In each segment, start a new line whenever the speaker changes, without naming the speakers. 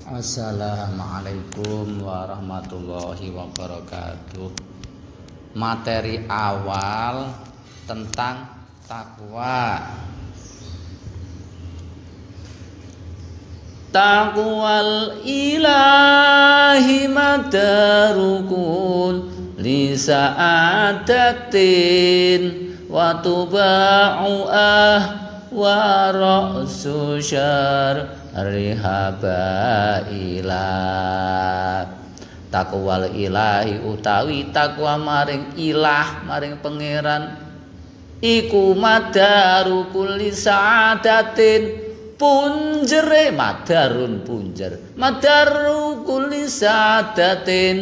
Assalamualaikum warahmatullahi wabarakatuh. Materi awal tentang takwa. Taqwal ilahi madarukun li sa'adatin wa tuba'u'ah wa ra'su syarri habailah. Taqwal ilahi utawi takwa maring ilah, maring pangeran, iku madaru kulli sa'adatin, punjere madarun punjer, madaru kulli sa'adatin,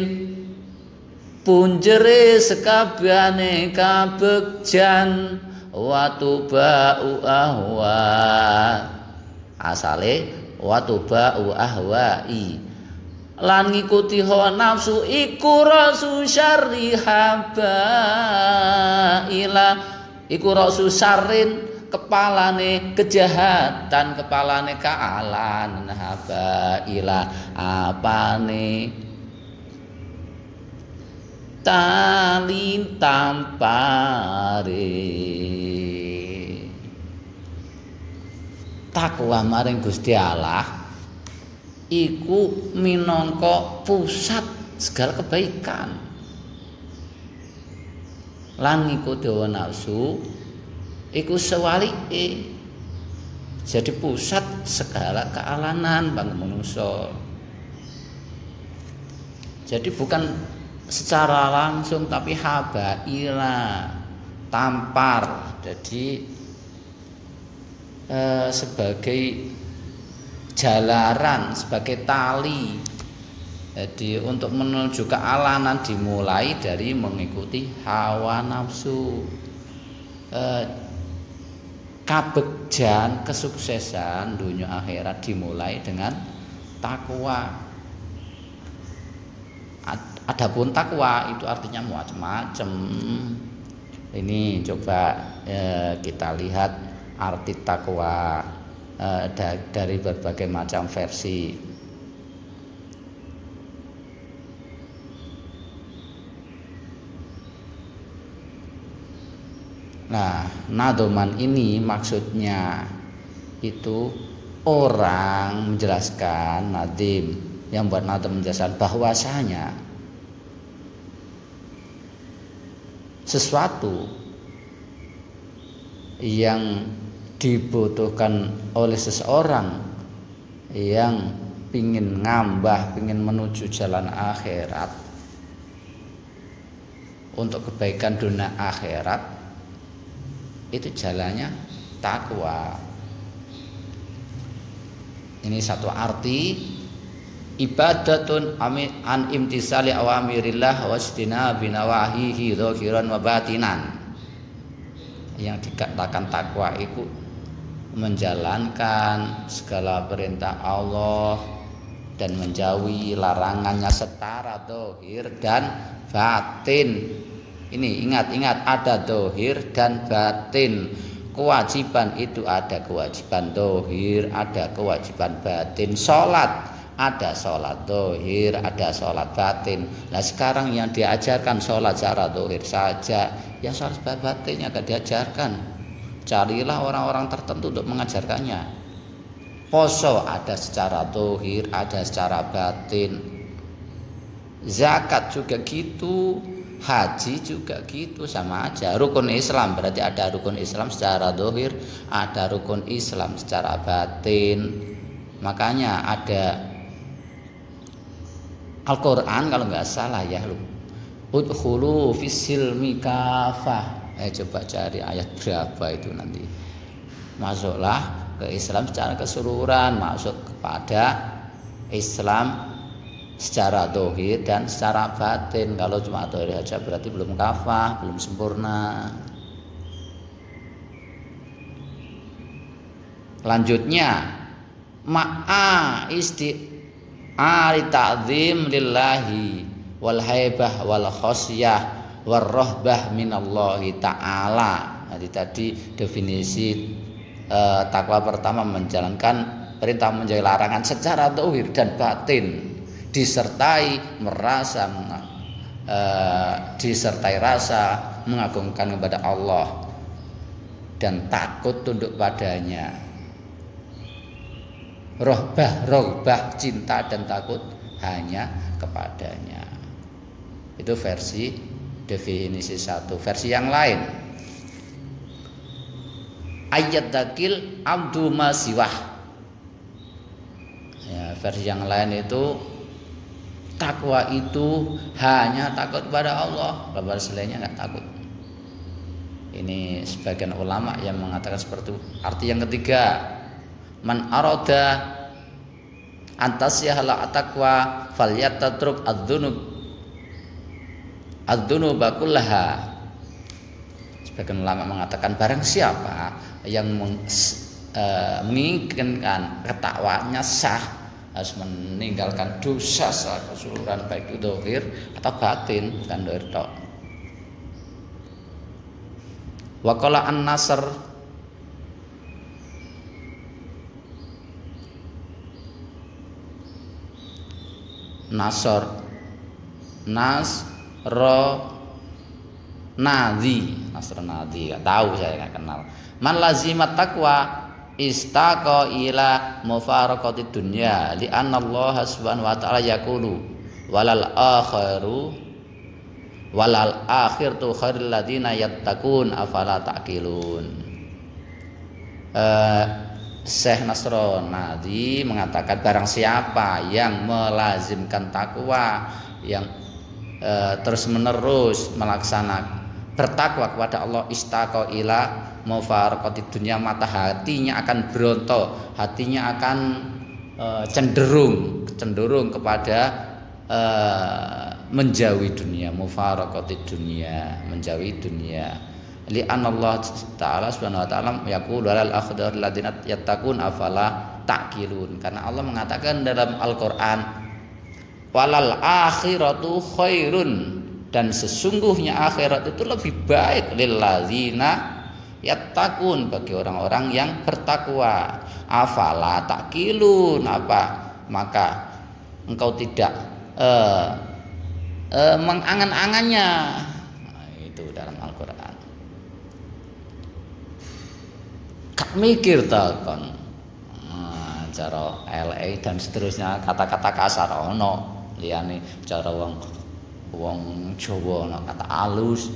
punjere sekabehane kabegjan, wa ba'u ahwa, asale wa ba'u ahwai, lan ngikuti hawa nafsu iku rasu syarri habaila, iku rasu syarrin kepalane kejahatan, kepalane kaalan, habaila apane tali tampare. Takwa maring Gusti Allah iku minangka pusat segala kebaikan, lan ngikuti hawa nafsu iku sewalike jadi pusat segala kealanan bang manusa. Jadi bukan secara langsung tapi habaila tampar, jadi sebagai jalaran, sebagai tali. Jadi untuk menuju kealanan dimulai dari mengikuti hawa nafsu. Kabegjan kesuksesan dunia akhirat dimulai dengan takwa. Adapun takwa itu artinya macam-macam. Ini coba kita lihat arti takwa dari berbagai macam versi. Nah, nadoman ini maksudnya itu orang menjelaskan, nadim yang buat nadom menjelaskan bahwasanya sesuatu yang dibutuhkan oleh seseorang yang pingin ngambah, pingin menuju jalan akhirat, untuk kebaikan dunia akhirat, itu jalannya takwa. Ini satu arti ibadatun an imtisali awamirillah wasdinabi nawahihi dzahiran wa batinan. Yang dikatakan takwa itu menjalankan segala perintah Allah dan menjauhi larangannya setara zahir dan batin. Ini ingat-ingat, ada zahir dan batin. Kewajiban itu ada kewajiban zahir, ada kewajiban batin. Salat ada salat zahir, ada salat batin. Nah sekarang yang diajarkan salat secara zahir saja, yang salat batinnya gak diajarkan. Carilah orang-orang tertentu untuk mengajarkannya. Poso ada secara zahir, ada secara batin. Zakat juga gitu. Haji juga gitu, sama aja. Rukun Islam berarti ada rukun Islam secara zahir, ada rukun Islam secara batin. Makanya ada Al-Quran kalau nggak salah ya, udkhulu fis-silmi kafah. Coba cari ayat berapa itu nanti. Masuklah ke Islam secara keseluruhan, masuk kepada Islam secara zahir dan secara batin. Kalau cuma zahir saja berarti belum kafah, belum sempurna. Lanjutnya ma'a isti'ari ta'zim lillahi wal haibah wal khosyah wal rohbah minallahi ta'ala. Jadi tadi definisi takwa pertama menjalankan perintah menjauhi larangan secara zahir dan batin, disertai rasa mengagungkan kepada Allah dan takut tunduk padanya. Rohbah cinta dan takut hanya kepadanya. Itu versi definisi satu. Versi yang lain, ayat dakil abdu masiwah. Ya, versi yang lain itu takwa itu hanya takut pada Allah, kabar selainnya nggak takut. Ini sebagian ulama yang mengatakan seperti itu. Arti yang ketiga, man arada antasyahala atakwa falyatatruk adzunub kullaha. Sebagian ulama mengatakan barang siapa yang menginginkan ketakwanya sah, harus meninggalkan dosa secara keseluruhan, baik itu zahir atau batin, bukan zahir tok. Wa qala an-Nasr Nasronadi, nggak tahu, saya nggak kenal. Man lazimat taqwa istaqa ila mufaraqatid dunya li anna Allah subhanahu wa ta'ala yaqulu walal akhiratu khairul ladina yattaqun afala taqilun. Syekh Nasronadi mengatakan barang siapa yang melazimkan takwa, yang terus menerus melaksanakan bertakwa kepada Allah, istaqa ila mufaraqatid dunya, mata hatinya akan berontok, hatinya akan cenderung kepada menjauhi dunia, mufaraqatid dunya, menjauhi dunia. Li'anna Allah Ta'ala subhanahu wa ta'ala yaqulu walal akhiratu alladziina yattaqun afala taqilun. Karena Allah mengatakan dalam Al-Qur'an, walal akhiratu khairun, dan sesungguhnya akhirat itu lebih baik lil ladzina yattaqun, bagi orang-orang yang bertakwa. Afala taqilun, apa maka engkau tidak mengangan-angannya. Nah, itu dalam Al-Qur'an. Kak mikir takon cara LA dan seterusnya, kata-kata kasar ono liyane cara wong Jawa ono kata halus,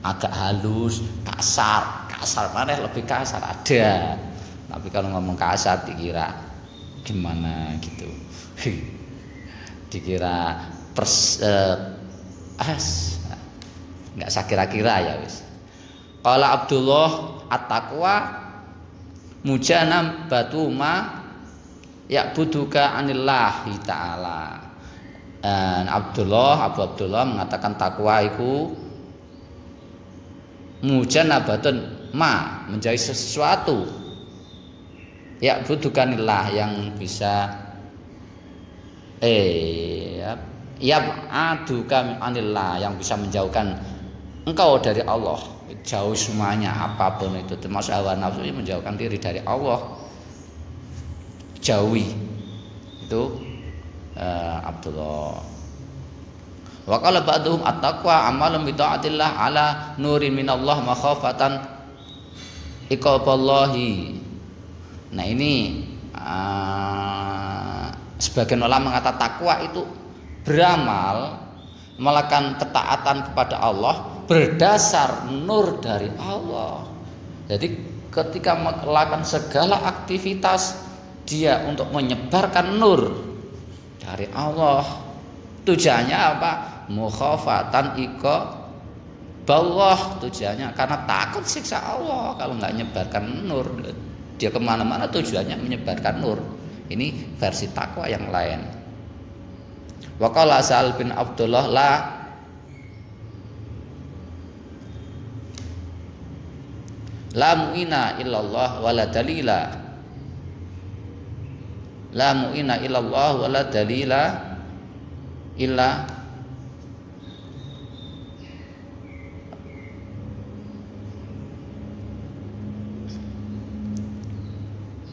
agak halus, kasar mana lebih kasar ada. Tapi kalau ngomong kasar dikira gimana gitu. Dikira nggak usah kira-kira ya wis. Qala Abdullah at-taqwa mujanam batuma ya'buduka anillahi ta'ala. Abu Abdullah mengatakan takwa itu mujanabatun ma, menjadi sesuatu ya'buduka anillah, yang bisa ya'buduka anillah, yang bisa menjauhkan engkau dari Allah. Jauh semuanya, apapun itu, termasuk hawa nafsu, menjauhkan diri dari Allah, jauhi itu Abdullah. Wa qala ba'duhum at-taqwa amalun bi ta'atillah ala nurin minallah makhafatan iqaballahi. Nah ini sebagian ulama mengatakan takwa itu beramal, melakukan ketaatan kepada Allah berdasar nur dari Allah. Jadi ketika melakukan segala aktivitas dia untuk menyebarkan nur dari Allah, tujuannya apa? Mukhafatan iqaballah, tujuannya karena takut siksa Allah. Kalau nggak menyebarkan nur, dia kemana-mana tujuannya menyebarkan nur. Ini versi takwa yang lain. Wa qala Sa'al bin Abdullah la mu'ina illallah wala dalila, la mu'ina illallah wala dalila illa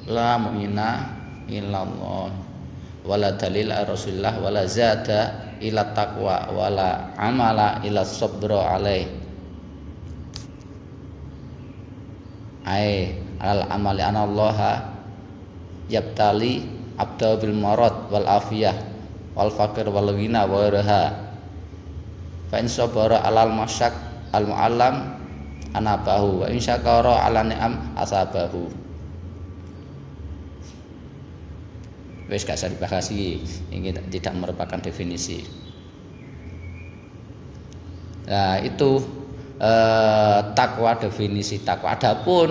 la mu'ina illallah wala dalil Rasulullah wala zada ila taqwa wala amala ila sabra alaih ai al amali anallaha yabtali abda bil marad wal afiyah wal faqir wal ghina wa raha fa in sabara alal masyak al muallam anabahu wa in syakara ala ni'am asabahu. Wes gak usah dibahas ini tidak merupakan definisi. Nah itu takwa, definisi takwa. Adapun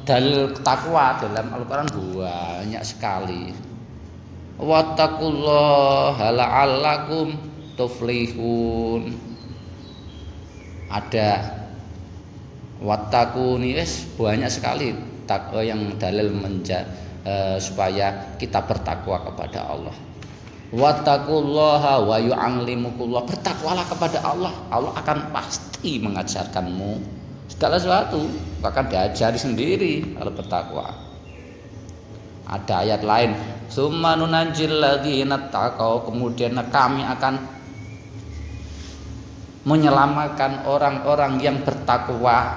dalil takwa dalam Al-Quran banyak sekali. Wattaqullaha la'allakum tuflihun. Ada wattaquni, wes banyak sekali takwa yang dalil supaya kita bertakwa kepada Allah. Wattaqullaha wa yu'allimukullah. Bertakwalah kepada Allah. Allah akan pasti mengajarkanmu segala sesuatu, bahkan diajari sendiri kalau bertakwa. Ada ayat lain, summa nunajjil ladzina taqaw, kemudian kami akan menyelamatkan orang-orang yang bertakwa.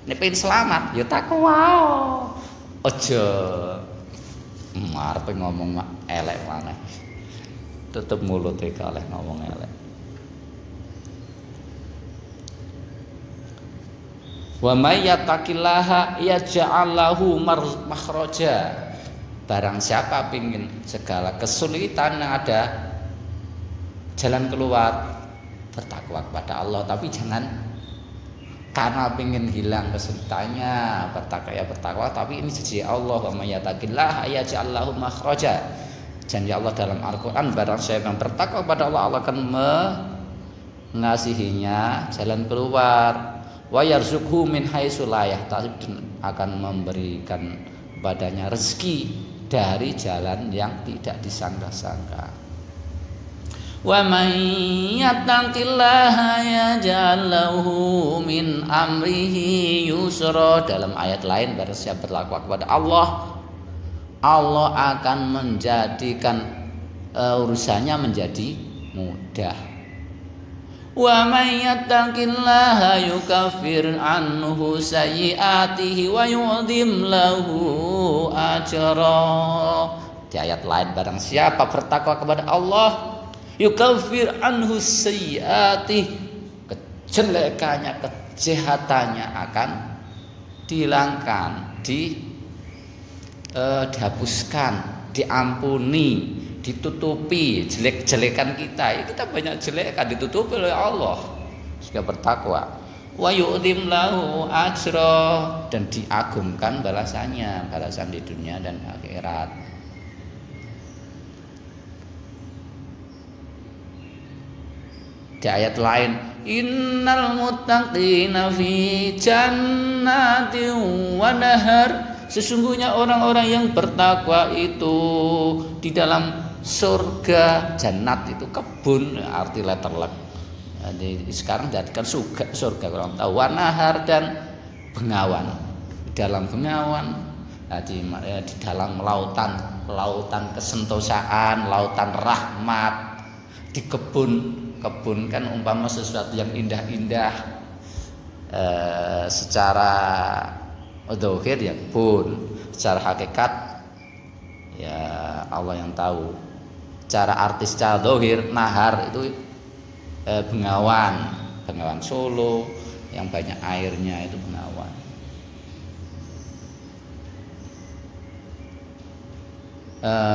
Ini pengen selamat, ya takwa. Ojo arep ngomong elek maneh. Tutup mulut kaleh ngomong elek. Wa may yattaqillaha yaj'al lahu makhraja. Barang siapa pingin segala kesulitan yang ada jalan keluar, bertakwa kepada Allah. Tapi jangan karena pingin hilang kesulitannya bertakwa, tapi ini janji Allah, wa may yattaqillaha yaj'al lahu makhraja. Janji Allah dalam Al-Quran, barang siapa yang bertakwa kepada Allah, Allah akan mengasihinya jalan keluar. Wa yarzuqhu min haitsu la yahtasib, akan memberikan padanya rezeki dari jalan yang tidak disangka-sangka. Wa may yattaqillaha yaj'al lahu min amrihi yusra. Dalam ayat lain, barang siapa bertakwa kepada Allah, Allah akan menjadikan urusannya menjadi mudah. Wa may yattaqillaha yukaffir anhu sayyi'atihi wa yu'dhim lahu ajra. Di ayat lain, barang siapa bertakwa kepada Allah, yukaffir anhu sayyi'atihi, kejelekannya, kejahatannya akan dihilangkan, dihapuskan, diampuni, ditutupi jelek-jelekan kita. Kita banyak jelekan, ditutupi oleh Allah jika bertakwa. Wa yu'dhim lahu ajra, dan diagungkan balasannya, balasan di dunia dan akhirat. Di ayat lain, innal muttaqina fi jannatin wa nahar. Sesungguhnya orang-orang yang bertakwa itu di dalam surga. Jannat itu kebun, arti letterlek. Jadi sekarang jadikan surga orang tahu. Wanahar, dan bengawan. Di dalam bengawan, di dalam lautan kesentosaan, lautan rahmat. Di kebun kan umpama sesuatu yang indah-indah. Secara zahir ya kebun, secara hakikat ya Allah yang tahu. Cara artis, secara zahir nahar itu bengawan Solo yang banyak airnya, itu bengawan.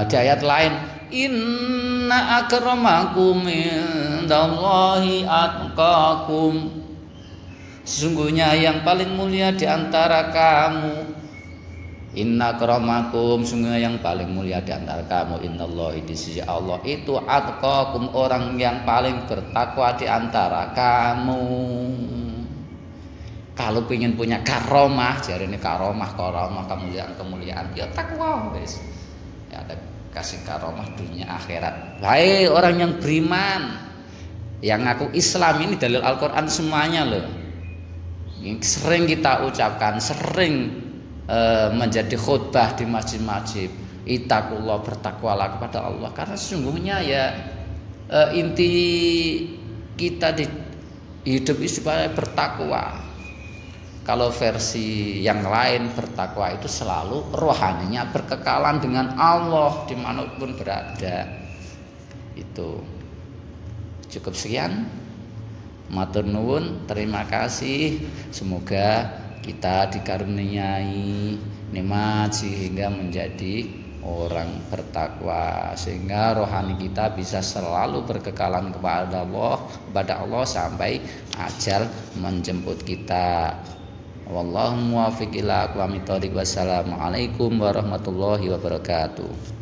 Di ayat lain, inna akramakum indallahi atqakum. Sesungguhnya yang paling mulia di antara kamu, inna akramakum, sungguhnya yang paling mulia di antara kamu, innallahi, di sisi Allah itu atqakum, orang yang paling bertakwa di antara kamu. Kalau ingin punya karomah, jadi ini karomah kemuliaan, ya takwa guys. Ya ada kasih karomah dunia akhirat. Hai orang yang beriman, yang ngaku Islam, ini dalil Al-Quran semuanya loh. Sering kita ucapkan, sering menjadi khutbah di masjid-masjid, ittaqullah, bertakwalah kepada Allah, karena sesungguhnya ya inti kita di hidup itu supaya bertakwa. Kalau versi yang lain, bertakwa itu selalu rohaninya berkekalan dengan Allah dimanapun berada. Itu cukup sekian. Matur nuwun, terima kasih. Semoga kita dikaruniai nikmat sehingga menjadi orang bertakwa, sehingga rohani kita bisa selalu berkekalan kepada Allah sampai ajal menjemput kita. Wallahu muwaffiq ila aqwamit thoriq. Wassalamualaikum warahmatullahi wabarakatuh.